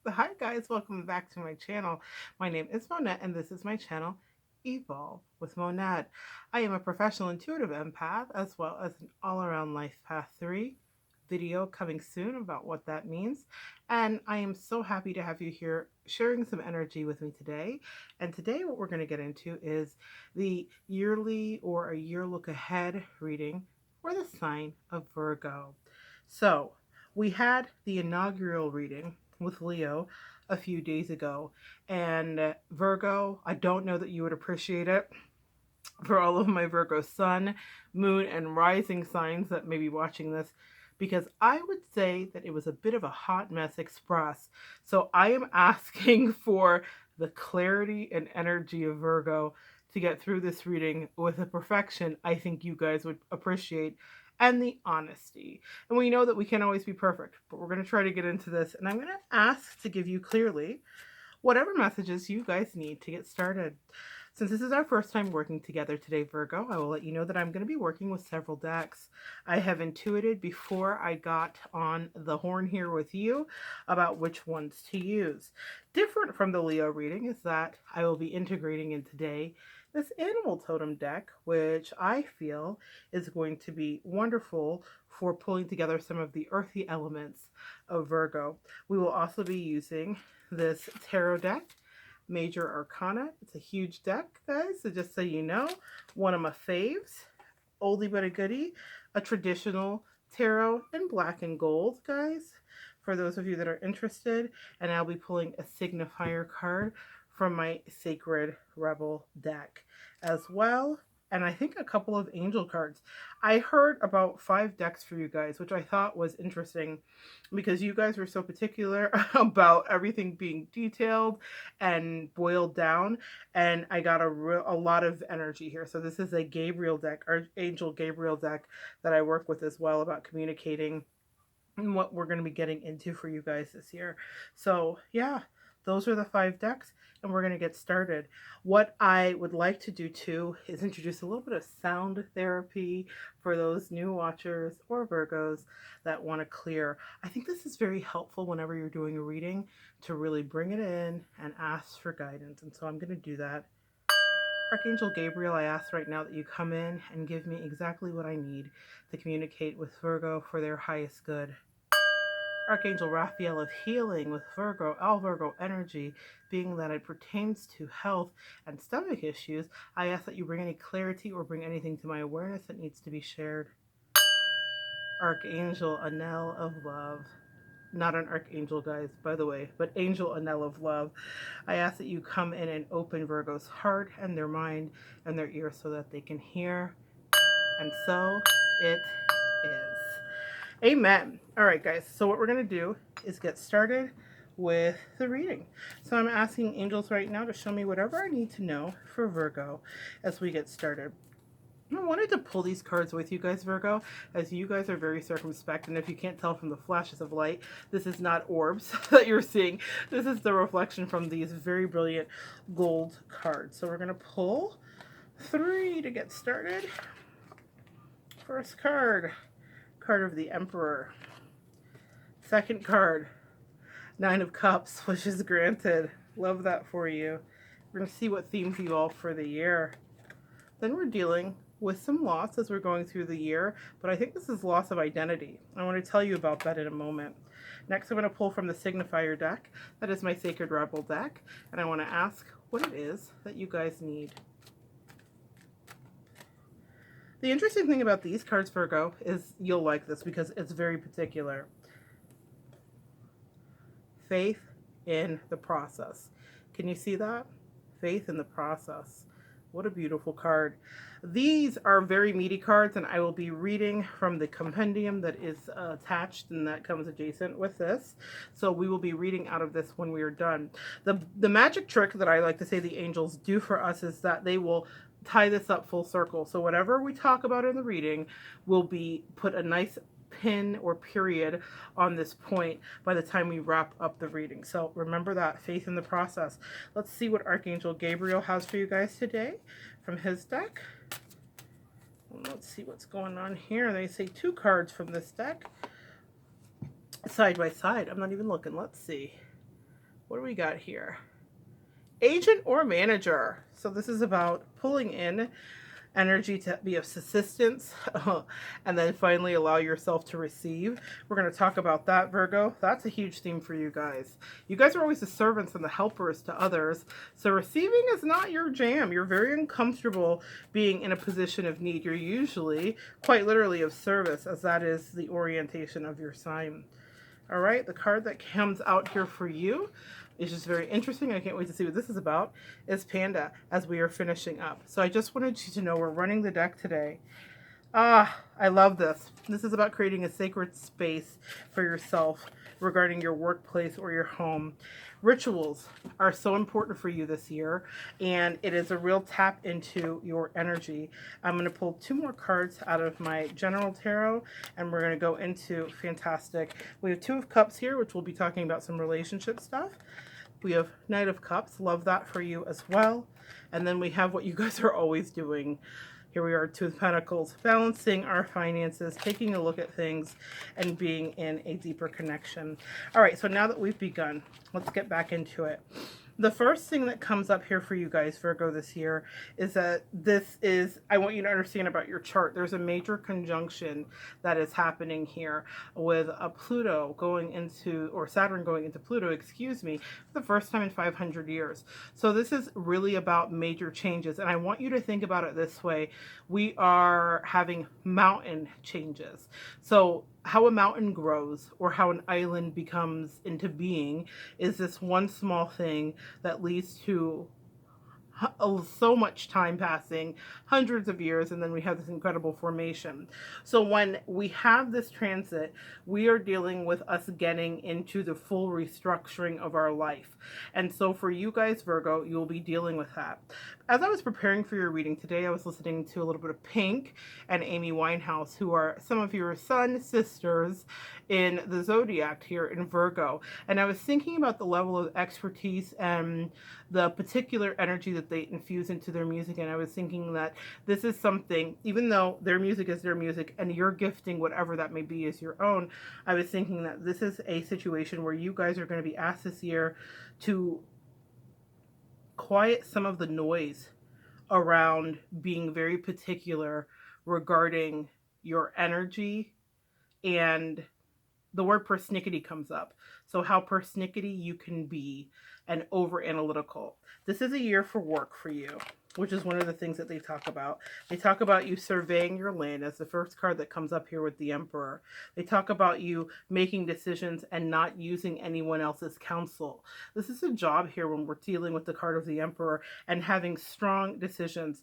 Hi guys, welcome back to my channel. My name is Monette and this is my channel Evolve with Monette. I am a professional intuitive empath as well as an all-around life path 3 video coming soon about what that means. And I am so happy to have you here sharing some energy with me today. And today what we're going to get into is the yearly or a year look ahead reading for the sign of Virgo. So, we had the inaugural reading with Leo a few days ago. And Virgo, I don't know that you would appreciate it for all of my Virgo sun, moon, and rising signs that may be watching this, because I would say that it was a bit of a hot mess express. So I am asking for the clarity and energy of Virgo to get through this reading with a perfection I think you guys would appreciate, and the honesty. And we know that we can't always be perfect, but we're going to try to get into this. And I'm going to ask to give you clearly whatever messages you guys need to get started. Since this is our first time working together today, Virgo, I will let you know that I'm going to be working with several decks. I have intuited before I got on the horn here with you about which ones to use. Different from the Leo reading is that I will be integrating in today this animal totem deck, which I feel is going to be wonderful for pulling together some of the earthy elements of Virgo. We will also be using this tarot deck, Major Arcana. It's a huge deck, guys, so just so you know, one of my faves, oldie but a goodie, a traditional tarot in black and gold, guys, for those of you that are interested. And I'll be pulling a signifier card from my Sacred Rebel deck as well. And I think a couple of angel cards. I heard about 5 decks for you guys, which I thought was interesting because you guys were so particular about everything being detailed and boiled down, and I got a lot of energy here. So this is a Gabriel deck, Archangel Gabriel deck, that I work with as well about communicating and what we're going to be getting into for you guys this year. So yeah, those are the 5 decks, and we're going to get started. What I would like to do too is introduce a little bit of sound therapy for those new watchers or Virgos that want to clear. I think this is very helpful whenever you're doing a reading to really bring it in and ask for guidance. And so I'm going to do that. Archangel Gabriel, I ask right now that you come in and give me exactly what I need to communicate with Virgo for their highest good. Archangel Raphael of healing with Virgo, all Virgo energy, being that it pertains to health and stomach issues, I ask that you bring any clarity or bring anything to my awareness that needs to be shared. Archangel Anel of love. Not an archangel, guys, by the way, but Angel Anel of love. I ask that you come in and open Virgo's heart and their mind and their ears so that they can hear. And so it is. Amen. All right, guys. So what we're going to do is get started with the reading. So I'm asking angels right now to show me whatever I need to know for Virgo as we get started. I wanted to pull these cards with you guys, Virgo, as you guys are very circumspect. And if you can't tell from the flashes of light, this is not orbs that you're seeing. This is the reflection from these very brilliant gold cards. So we're going to pull 3 to get started. First card, card of the Emperor. Second card, 9 of Cups, wishes granted. Love that for you. We're going to see what themes evolve for the year. Then we're dealing with some loss as we're going through the year, but I think this is loss of identity. I want to tell you about that in a moment. Next, I'm going to pull from the signifier deck. That is my Sacred Rebel deck, and I want to ask what it is that you guys need. The interesting thing about these cards, Virgo, is you'll like this because it's very particular. Faith in the process. Can you see that? Faith in the process. What a beautiful card. These are very meaty cards, and I will be reading from the compendium that is attached and that comes adjacent with this. So we will be reading out of this when we are done. The magic trick that I like to say the angels do for us is that they will tie this up full circle. So whatever we talk about in the reading will be put a nice pin or period on this point by the time we wrap up the reading. So remember that, faith in the process. Let's see what Archangel Gabriel has for you guys today from his deck. Let's see what's going on here. They say 2 cards from this deck side by side. I'm not even looking. Let's see. What do we got here? Agent or manager. So this is about pulling in energy to be of assistance and then finally allow yourself to receive. We're going to talk about that, Virgo. That's a huge theme for you guys. You guys are always the servants and the helpers to others. So receiving is not your jam. You're very uncomfortable being in a position of need. You're usually quite literally of service, as that is the orientation of your sign. All right, the card that comes out here for you is just very interesting. I can't wait to see what this is about. Is Panda as we are finishing up. So I just wanted you to know we're running the deck today. Ah, I love this. This is about creating a sacred space for yourself regarding your workplace or your home. Rituals are so important for you this year, and it is a real tap into your energy. I'm going to pull two more cards out of my general tarot, and we're going to go into fantastic. We have Two of Cups here, which we'll be talking about some relationship stuff. We have Knight of Cups. Love that for you as well. And then we have what you guys are always doing. Here we are, Two of Pentacles, balancing our finances, taking a look at things, and being in a deeper connection. All right, so now that we've begun, let's get back into it. The first thing that comes up here for you guys, Virgo, this year is that I want you to understand about your chart. There's a major conjunction that is happening here with a Pluto going into, or Saturn going into Pluto, excuse me, for the first time in 500 years. So this is really about major changes. And I want you to think about it this way. We are having mountain changes. So how a mountain grows or how an island becomes into being is this one small thing that leads to so much time passing, hundreds of years, and then we have this incredible formation. So when we have this transit, we are dealing with us getting into the full restructuring of our life. And so for you guys, Virgo, you'll be dealing with that. As I was preparing for your reading today, I was listening to a little bit of Pink and Amy Winehouse, who are some of your sun sisters in the zodiac here in Virgo. And I was thinking about the level of expertise and the particular energy that they infuse into their music. And I was thinking that this is something, even though their music is their music and your gifting, whatever that may be, is your own, I was thinking that this is a situation where you guys are going to be asked this year to quiet some of the noise around being very particular regarding your energy. And the word persnickety comes up. So how persnickety you can be and over analytical. This is a year for work for you, which is one of the things that they talk about. They talk about you surveying your land as the first card that comes up here with the Emperor. They talk about you making decisions and not using anyone else's counsel. This is a job here when we're dealing with the card of the Emperor and having strong decisions.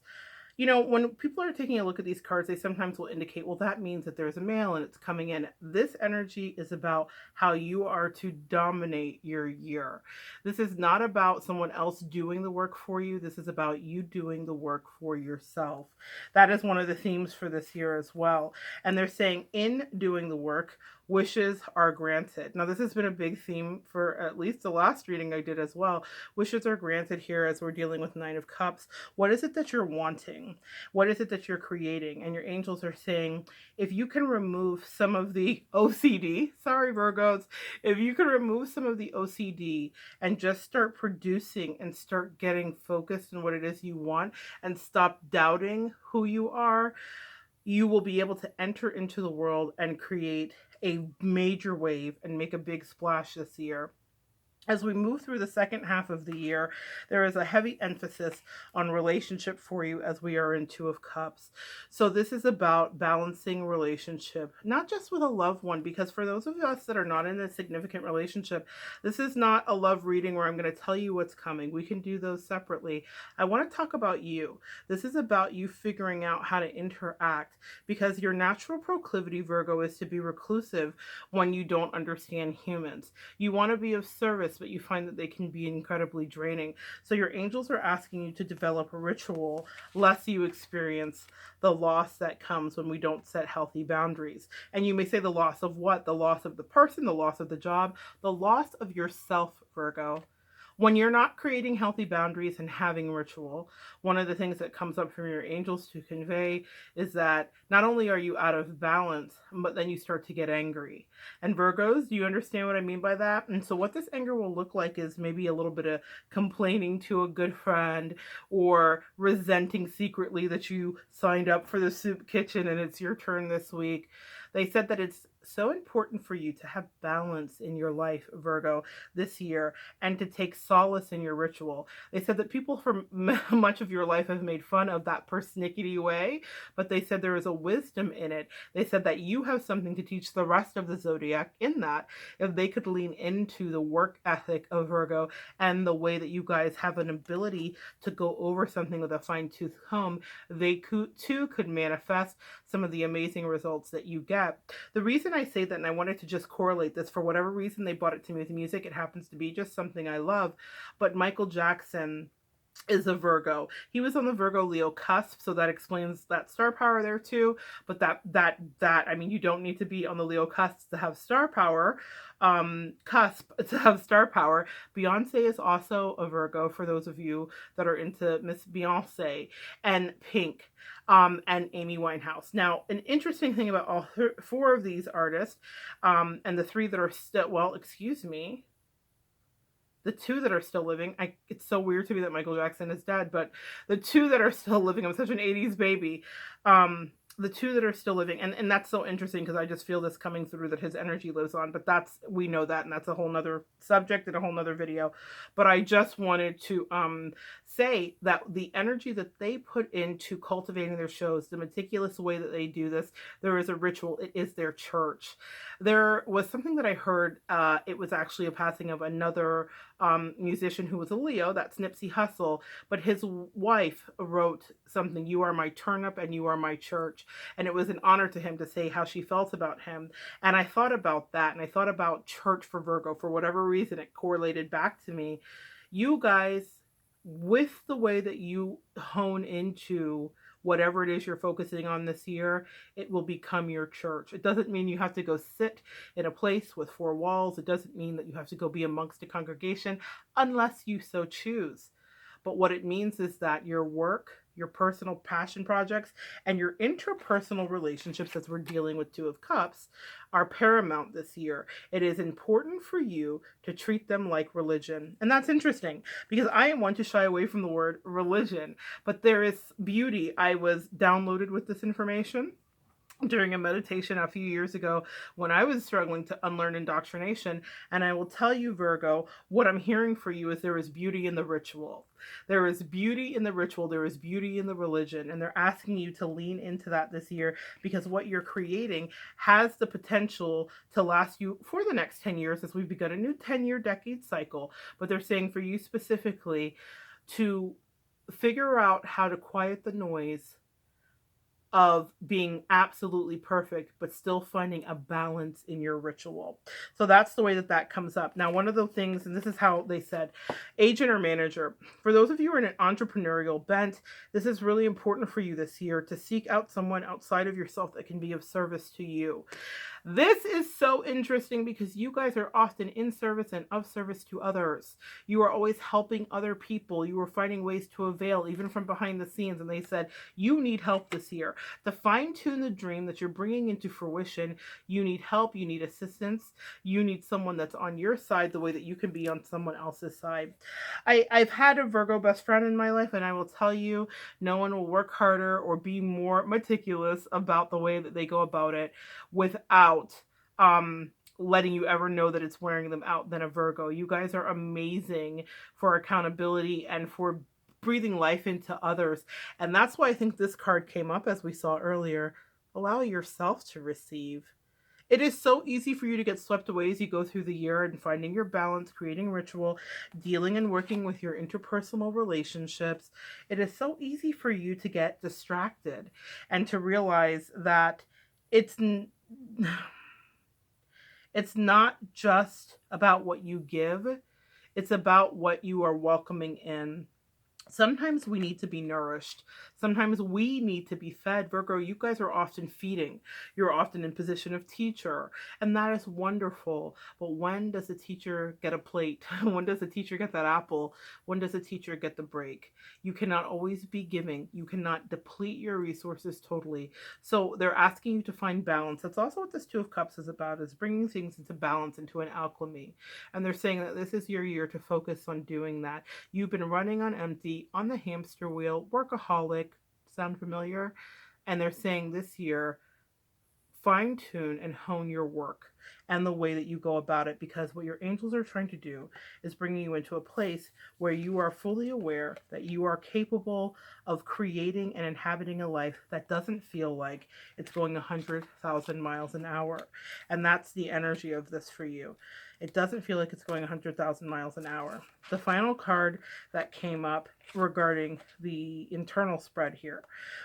You know, when people are taking a look at these cards, they sometimes will indicate, well, that means that there's a male and it's coming in. This energy is about how you are to dominate your year. This is not about someone else doing the work for you. This is about you doing the work for yourself. That is one of the themes for this year as well. And they're saying in doing the work, wishes are granted. Now, this has been a big theme for at least the last reading I did as well. Wishes are granted here as we're dealing with Nine of Cups. What is it that you're wanting? What is it that you're creating? And your angels are saying, if you can remove some of the OCD, sorry, Virgos, if you can remove some of the OCD and just start producing and start getting focused on what it is you want and stop doubting who you are, you will be able to enter into the world and create a major wave and make a big splash this year. As we move through the second half of the year, there is a heavy emphasis on relationship for you as we are in Two of Cups. So this is about balancing relationship, not just with a loved one, because for those of us that are not in a significant relationship, this is not a love reading where I'm going to tell you what's coming. We can do those separately. I want to talk about you. This is about you figuring out how to interact, because your natural proclivity, Virgo, is to be reclusive when you don't understand humans. You want to be of service, but you find that they can be incredibly draining. So your angels are asking you to develop a ritual lest you experience the loss that comes when we don't set healthy boundaries. And you may say, the loss of what? The loss of the person, the loss of the job, the loss of yourself, Virgo. When you're not creating healthy boundaries and having ritual, one of the things that comes up from your angels to convey is that not only are you out of balance, but then you start to get angry. And Virgos, do you understand what I mean by that? And so, what this anger will look like is maybe a little bit of complaining to a good friend, or resenting secretly that you signed up for the soup kitchen and it's your turn this week. They said that it's so important for you to have balance in your life, Virgo, this year, and to take solace in your ritual. They said that people for much of your life have made fun of that persnickety way, but they said there is a wisdom in it. They said that you have something to teach the rest of the zodiac in that, if they could lean into the work ethic of Virgo and the way that you guys have an ability to go over something with a fine tooth comb, they too could manifest some of the amazing results that you get. The reason I say that, and I wanted to just correlate this, for whatever reason they brought it to me with music, it happens to be just something I love, but Michael Jackson is a Virgo. He was on the Virgo Leo cusp, so that explains that star power there too. But that I mean, you don't need to be on the Leo cusp to have star power. Cusp to have star power. Beyonce is also a Virgo. For those of you that are into Miss Beyonce and Pink. And Amy Winehouse. Now, an interesting thing about all four of these artists, and the three that are still, well, excuse me, the two that are still living, it's so weird to me that Michael Jackson is dead, but the two that are still living, I'm such an 80s baby. The two that are still living, and that's so interesting because I just feel this coming through, that his energy lives on, but we know that, and that's a whole nother subject and a whole nother video. But I just wanted to say that the energy that they put into cultivating their shows, the meticulous way that they do this, there is a ritual. It is their church. There was something that I heard, it was actually a passing of another musician who was a Leo, that's Nipsey Hussle, but his wife wrote something, "You are my turnip and you are my church." And it was an honor to him to say how she felt about him. And I thought about that, and I thought about church for Virgo. For whatever reason, it correlated back to me. You guys, with the way that you hone into whatever it is you're focusing on this year, it will become your church. It doesn't mean you have to go sit in a place with four walls. It doesn't mean that you have to go be amongst a congregation unless you so choose. But what it means is that your work, your personal passion projects, and your interpersonal relationships, as we're dealing with Two of Cups, are paramount this year. It is important for you to treat them like religion. And that's interesting because I am one to shy away from the word religion, but there is beauty. I was downloaded with this information during a meditation a few years ago when I was struggling to unlearn indoctrination. And I will tell you, Virgo, what I'm hearing for you is there is beauty in the ritual. There is beauty in the ritual. There is beauty in the religion. And they're asking you to lean into that this year because what you're creating has the potential to last you for the next 10 years, as we've begun a new 10-year decade cycle. But they're saying for you specifically to figure out how to quiet the noise of being absolutely perfect, but still finding a balance in your ritual. So that's the way that that comes up. Now, one of the things, and this is how they said, agent or manager. For those of you who are in an entrepreneurial bent, this is really important for you this year to seek out someone outside of yourself that can be of service to you. This is so interesting because you guys are often in service and of service to others. You are always helping other people. You are finding ways to avail, even from behind the scenes. And they said, you need help this year. To fine tune the dream that you're bringing into fruition, you need help, you need assistance, you need someone that's on your side the way that you can be on someone else's side. I've had a Virgo best friend in my life, and I will tell you, no one will work harder or be more meticulous about the way that they go about it without letting you ever know that it's wearing them out than a Virgo. You guys are amazing for accountability and for breathing life into others. And that's why I think this card came up, as we saw earlier. Allow yourself to receive. It is so easy for you to get swept away as you go through the year and finding your balance, creating ritual, dealing and working with your interpersonal relationships. It is so easy for you to get distracted and to realize that it's it's not just about what you give, it's about what you are welcoming in. Sometimes we need to be nourished. Sometimes we need to be fed. Virgo, you guys are often feeding. You're often in position of teacher, and that is wonderful. But when does a teacher get a plate? When does a teacher get that apple? When does a teacher get the break? You cannot always be giving. You cannot deplete your resources totally. So they're asking you to find balance. That's also what this Two of Cups is about, is bringing things into balance, into an alchemy. And they're saying that this is your year to focus on doing that. You've been running on empty, on the hamster wheel, workaholic. Sound familiar? And they're saying this year, fine tune and hone your work and the way that you go about it, because what your angels are trying to do is bringing you into a place where you are fully aware that you are capable of creating and inhabiting a life that doesn't feel like it's going 100,000 miles an hour. And that's the energy of this for you. It doesn't feel like it's going 100,000 miles an hour. The final card that came up regarding the internal spread here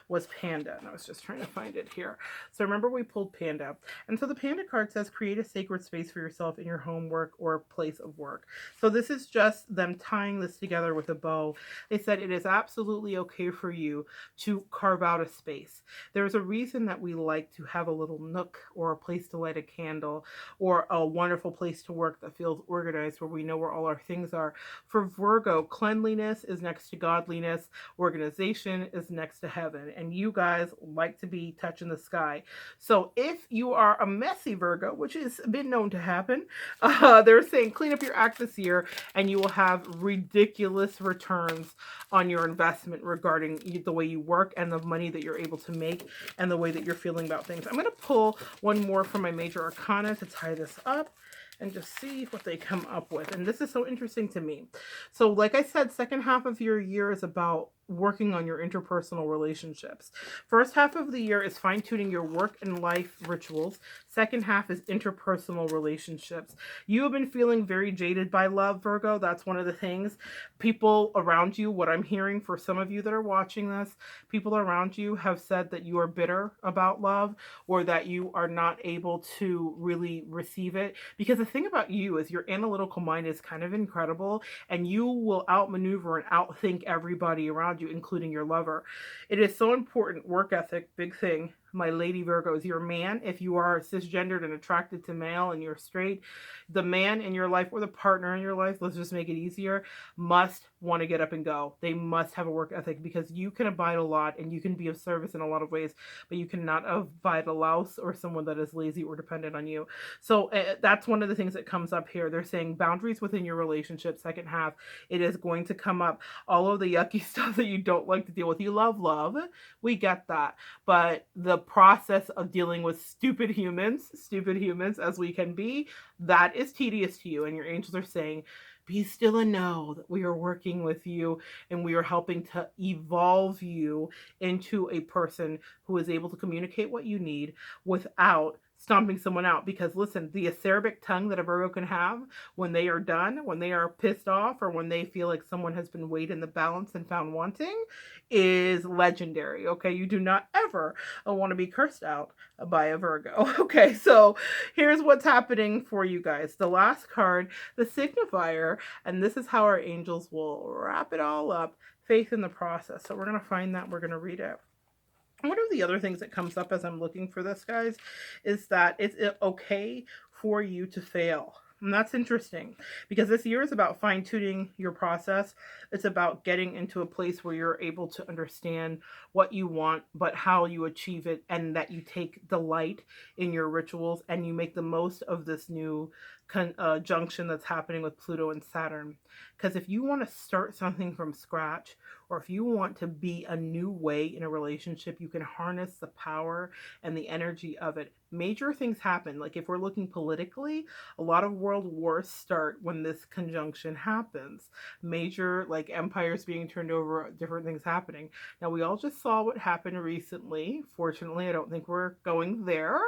was Panda. And I was just trying to find it here. So remember, we pulled Panda. And so the Panda card says create a sacred space for yourself in your homework or place of work. So this is just them tying this together with a bow. They said it is absolutely okay for you to carve out a space. There's a reason that we like to have a little nook or a place to light a candle or a wonderful place to work that feels organized, where we know where all our things are. For Virgo, cleanliness is next to godliness, organization is next to heaven, and you guys like to be touching the sky. So if you are a messy Virgo, which has been known to happen, they're saying clean up your act this year and you will have ridiculous returns on your investment regarding the way you work and the money that you're able to make and the way that you're feeling about things. I'm going to pull one more from my major arcana to tie this up and just see what they come up with. And this is so interesting to me. So like I said, second half of your year is about working on your interpersonal relationships. First half of the year is fine-tuning your work and life rituals. Second half is interpersonal relationships. You have been feeling very jaded by love, Virgo. That's one of the things. People around you, what I'm hearing for some of you that are watching this, people around you have said that you are bitter about love, or that you are not able to really receive it. Because the thing about you is your analytical mind is kind of incredible, and you will outmaneuver and outthink everybody around you, including your lover. It is so important. Work ethic, big thing. My lady Virgos, your man, if you are cisgendered and attracted to male and you're straight, the man in your life or the partner in your life, let's just make it easier, must want to get up and go. They must have a work ethic, because you can abide a lot and you can be of service in a lot of ways, but you cannot abide a louse or someone that is lazy or dependent on you. So that's one of the things that comes up here. They're saying boundaries within your relationship, second half, it is going to come up. All of the yucky stuff that you don't like to deal with. You love, we get that. But the process of dealing with stupid humans as we can be, that is tedious to you. And your angels are saying, be still and know that we are working with you and we are helping to evolve you into a person who is able to communicate what you need without stomping someone out. Because listen, the acerbic tongue that a Virgo can have when they are done, when they are pissed off, or when they feel like someone has been weighed in the balance and found wanting, is legendary. Okay, you do not ever want to be cursed out by a Virgo. Okay, so here's what's happening for you guys. The last card, the signifier, and this is how our angels will wrap it all up, faith in the process. So we're going to find that, we're going to read it. One of the other things that comes up as I'm looking for this, guys, is that it's okay for you to fail. And that's interesting, because this year is about fine tuning your process. It's about getting into a place where you're able to understand what you want, but how you achieve it, and that you take delight in your rituals and you make the most of this new junction that's happening with Pluto and Saturn. Because if you want to start something from scratch, or if you want to be a new way in a relationship, you can harness the power and the energy of it. Major things happen. Like if we're looking politically, a lot of world wars start when this conjunction happens. Major, like, empires being turned over, different things happening. Now, we all just saw what happened recently. Fortunately, I don't think we're going there,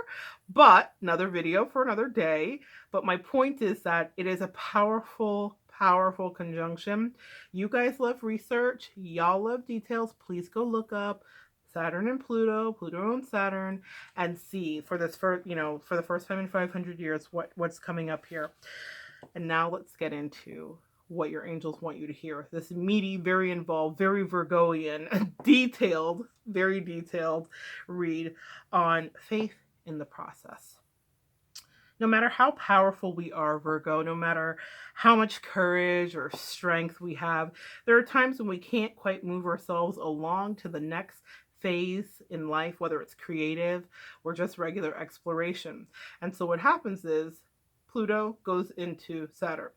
but another video for another day. But my point is that it is a powerful conjunction. You guys love research. Y'all love details. Please go look up Saturn and Pluto, Pluto and Saturn, and see for this for the first time in 500 years what's coming up here. And now let's get into what your angels want you to hear. This meaty, very involved, very Virgoian, detailed, very detailed read on faith in the process. No matter how powerful we are, Virgo, no matter how much courage or strength we have, there are times when we can't quite move ourselves along to the next phase in life, whether it's creative or just regular exploration. And so what happens is Pluto goes into Saturn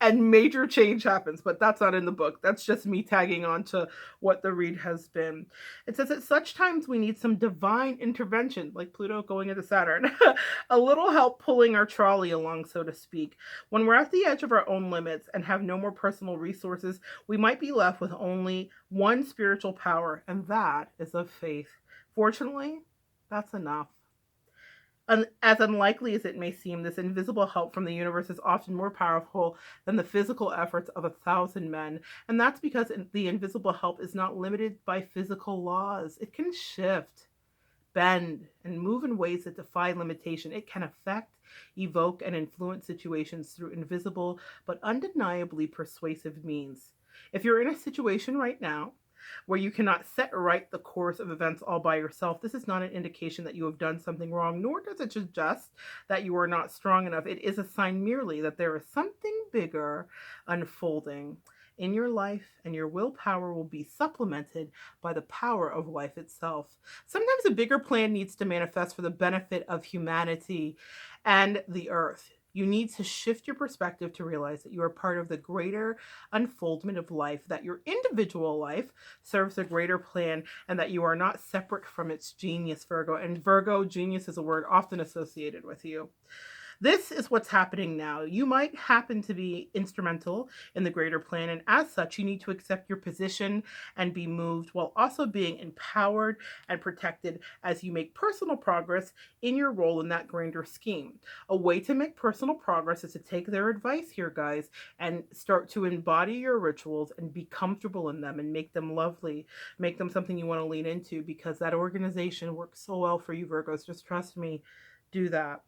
and major change happens, but that's not in the book. That's just me tagging on to what the read has been. It says at such times we need some divine intervention, like Pluto going into Saturn, a little help pulling our trolley along, so to speak. When we're at the edge of our own limits and have no more personal resources, we might be left with only one spiritual power, and that is of faith. Fortunately, that's enough. As unlikely as it may seem, this invisible help from the universe is often more powerful than the physical efforts of 1,000 men. And that's because the invisible help is not limited by physical laws. It can shift, bend, and move in ways that defy limitation. It can affect, evoke, and influence situations through invisible but undeniably persuasive means. If you're in a situation right now where you cannot set right the course of events all by yourself, this is not an indication that you have done something wrong, nor does it suggest that you are not strong enough. It is a sign merely that there is something bigger unfolding in your life, and your willpower will be supplemented by the power of life itself. Sometimes a bigger plan needs to manifest for the benefit of humanity and the earth. You need to shift your perspective to realize that you are part of the greater unfoldment of life, that your individual life serves a greater plan, and that you are not separate from its genius, Virgo. And Virgo, genius is a word often associated with you. This is what's happening now. You might happen to be instrumental in the greater plan, and as such, you need to accept your position and be moved while also being empowered and protected as you make personal progress in your role in that grander scheme. A way to make personal progress is to take their advice here, guys, and start to embody your rituals and be comfortable in them and make them lovely. Make them something you want to lean into, because that organization works so well for you, Virgos. Just trust me. Do that.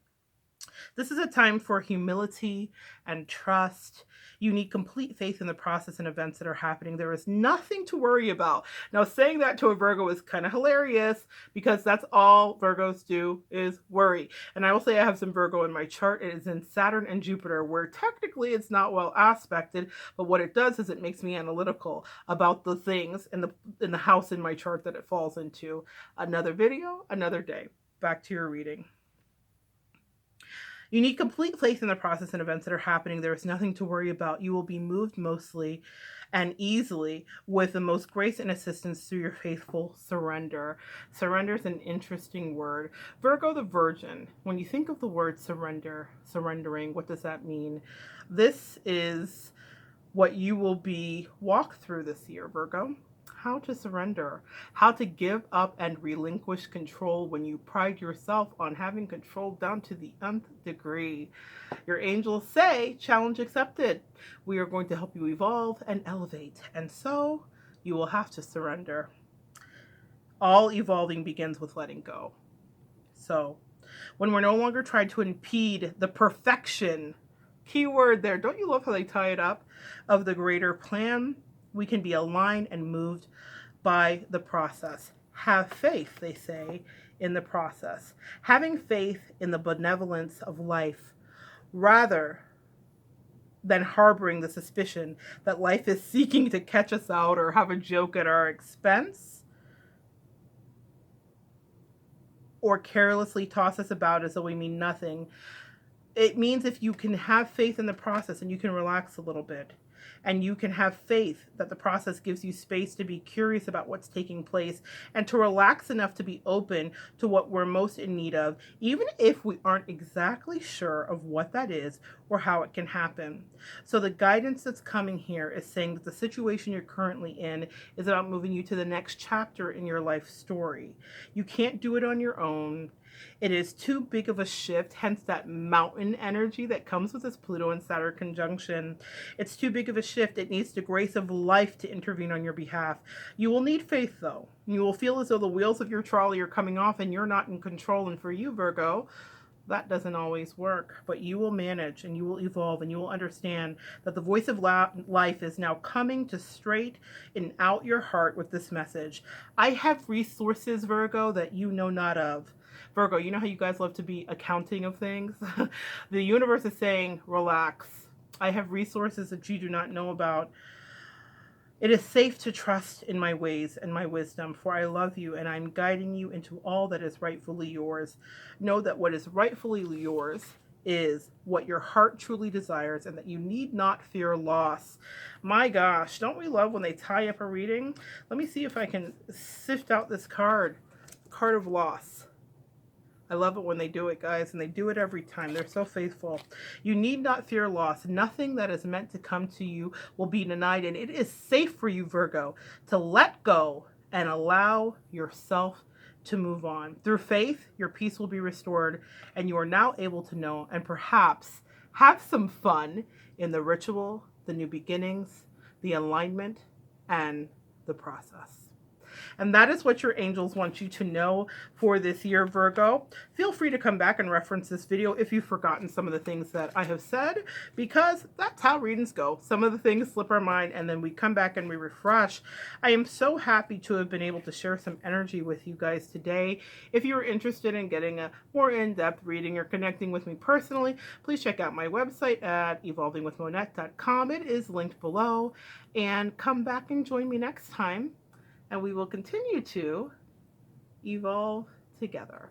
This is a time for humility and trust. You need complete faith in the process and events that are happening. There is nothing to worry about. Now, saying that to a Virgo is kind of hilarious, because that's all Virgos do is worry. And I will say I have some Virgo in my chart. It is in Saturn and Jupiter, where technically it's not well aspected, but what it does is it makes me analytical about the things in the house in my chart that it falls into. Another video, another day. Back to your reading. You need complete faith in the process and events that are happening. There is nothing to worry about. You will be moved mostly and easily with the most grace and assistance through your faithful surrender. Surrender is an interesting word. Virgo the Virgin, when you think of the word surrender, surrendering, what does that mean? This is what you will be walked through this year, Virgo. How to surrender, how to give up and relinquish control when you pride yourself on having control down to the nth degree. Your angels say, challenge accepted. We are going to help you evolve and elevate. And so you will have to surrender. All evolving begins with letting go. So when we're no longer trying to impede the perfection, key word there, don't you love how they tie it up, of the greater plan, we can be aligned and moved by the process. Have faith, they say, in the process. Having faith in the benevolence of life, rather than harboring the suspicion that life is seeking to catch us out or have a joke at our expense, or carelessly toss us about as though we mean nothing. It means if you can have faith in the process and you can relax a little bit, and you can have faith that the process gives you space to be curious about what's taking place and to relax enough to be open to what we're most in need of, even if we aren't exactly sure of what that is or how it can happen. So the guidance that's coming here is saying that the situation you're currently in is about moving you to the next chapter in your life story. You can't do it on your own. It is too big of a shift, hence that mountain energy that comes with this Pluto and Saturn conjunction. It's too big of a shift. It needs the grace of life to intervene on your behalf. You will need faith, though. You will feel as though the wheels of your trolley are coming off and you're not in control. And for you, Virgo, That doesn't always work, but you will manage and you will evolve and you will understand that the voice of life is now coming to straight and out your heart with this message. I have resources, Virgo, that you know not of. Virgo, you know how you guys love to be accounting of things? The universe is saying, relax. I have resources that you do not know about. It is safe to trust in my ways and my wisdom, for I love you and I'm guiding you into all that is rightfully yours. Know that what is rightfully yours is what your heart truly desires and that you need not fear loss. My gosh, don't we love when they tie up a reading? Let me see if I can sift out this card of loss. I love it when they do it, guys, and they do it every time. They're so faithful. You need not fear loss. Nothing that is meant to come to you will be denied, and it is safe for you, Virgo, to let go and allow yourself to move on. Through faith, your peace will be restored, and you are now able to know and perhaps have some fun in the ritual, the new beginnings, the alignment, and the process. And that is what your angels want you to know for this year, Virgo. Feel free to come back and reference this video if you've forgotten some of the things that I have said, because that's how readings go. Some of the things slip our mind and then we come back and we refresh. I am so happy to have been able to share some energy with you guys today. If you're interested in getting a more in-depth reading or connecting with me personally, please check out my website at evolvingwithmonette.com. It is linked below. And come back and join me next time, and we will continue to evolve together.